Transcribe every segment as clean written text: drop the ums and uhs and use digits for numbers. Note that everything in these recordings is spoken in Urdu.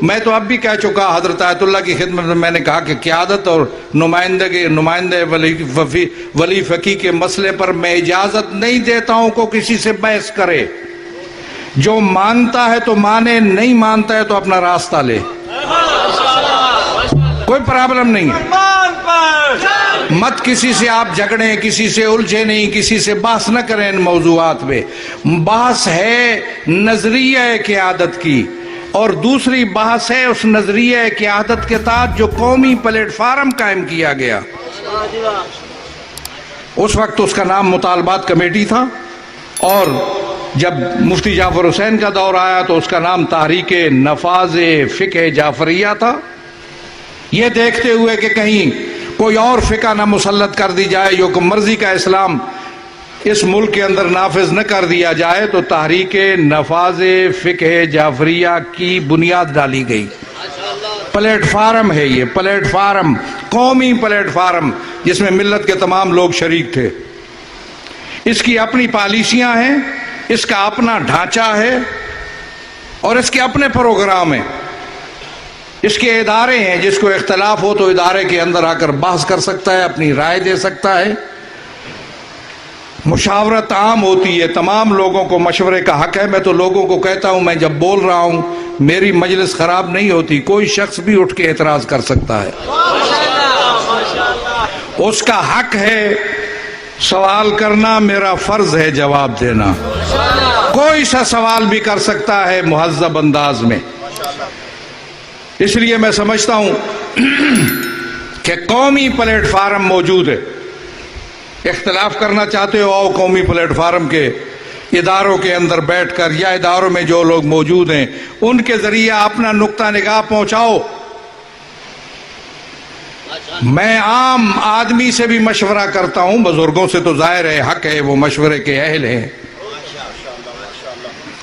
میں تو اب بھی کہہ چکا حضرت آیت اللہ کی خدمت میں، میں نے کہا کہ قیادت اور نمائندے ولی فقی کے مسئلے پر میں اجازت نہیں دیتا ہوں کو کسی سے بحث کرے. جو مانتا ہے تو مانے، نہیں مانتا ہے تو اپنا راستہ لے، کوئی پرابلم نہیں ہے. مت کسی سے آپ جھگڑیں، کسی سے الجھے نہیں، کسی سے بحث نہ کریں ان موضوعات پہ. بحث ہے نظریہ قیادت کی، اور دوسری بحث ہے اس نظریہ قیادت کے تحت جو قومی پلیٹ فارم قائم کیا گیا. اس وقت اس کا نام مطالبات کمیٹی تھا، اور جب مفتی جعفر حسین کا دور آیا تو اس کا نام تحریک نفاذ فقہ جعفریہ تھا. یہ دیکھتے ہوئے کہ کہیں کوئی اور فقہ نہ مسلط کر دی جائے، جو کہ مرضی کا اسلام اس ملک کے اندر نافذ نہ کر دیا جائے، تو تحریک نفاذ فقہ جعفریہ کی بنیاد ڈالی گئی. پلیٹ فارم ہے یہ، پلیٹ فارم، قومی پلیٹ فارم، جس میں ملت کے تمام لوگ شریک تھے. اس کی اپنی پالیسیاں ہیں، اس کا اپنا ڈھانچہ ہے، اور اس کے اپنے پروگرام ہیں. اس کے ادارے ہیں، جس کو اختلاف ہو تو ادارے کے اندر آ کر بحث کر سکتا ہے، اپنی رائے دے سکتا ہے. مشاورت عام ہوتی ہے، تمام لوگوں کو مشورے کا حق ہے. میں تو لوگوں کو کہتا ہوں، میں جب بول رہا ہوں میری مجلس خراب نہیں ہوتی، کوئی شخص بھی اٹھ کے اعتراض کر سکتا ہے، اس کا حق ہے. سوال کرنا میرا فرض ہے، جواب دینا. کوئی سا سوال بھی کر سکتا ہے مہذب انداز میں. اس لیے میں سمجھتا ہوں کہ قومی پلیٹ فارم موجود ہے. اختلاف کرنا چاہتے ہو، آؤ قومی پلیٹ فارم کے اداروں کے اندر بیٹھ کر، یا اداروں میں جو لوگ موجود ہیں ان کے ذریعے اپنا نقطہ نگاہ پہنچاؤ. میں عام آدمی سے بھی مشورہ کرتا ہوں، بزرگوں سے تو ظاہر ہے حق ہے، وہ مشورے کے اہل ہیں.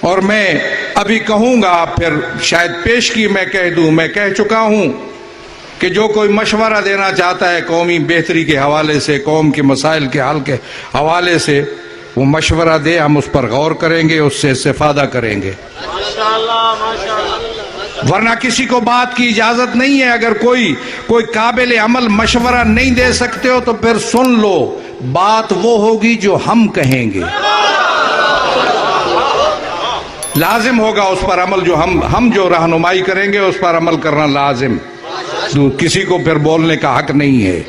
اور میں ابھی کہوں گا، پھر شاید پیش کی میں کہہ دوں، میں کہہ چکا ہوں کہ جو کوئی مشورہ دینا چاہتا ہے قومی بہتری کے حوالے سے، قوم کے مسائل کے حل کے حوالے سے، وہ مشورہ دے، ہم اس پر غور کریں گے، اس سے استفادہ کریں گے. ورنہ کسی کو بات کی اجازت نہیں ہے. اگر کوئی قابل عمل مشورہ نہیں دے سکتے ہو تو پھر سن لو، بات وہ ہوگی جو ہم کہیں گے، لازم ہوگا اس پر عمل، جو ہم جو رہنمائی کریں گے اس پر عمل کرنا لازم. کسی کو پھر بولنے کا حق نہیں ہے.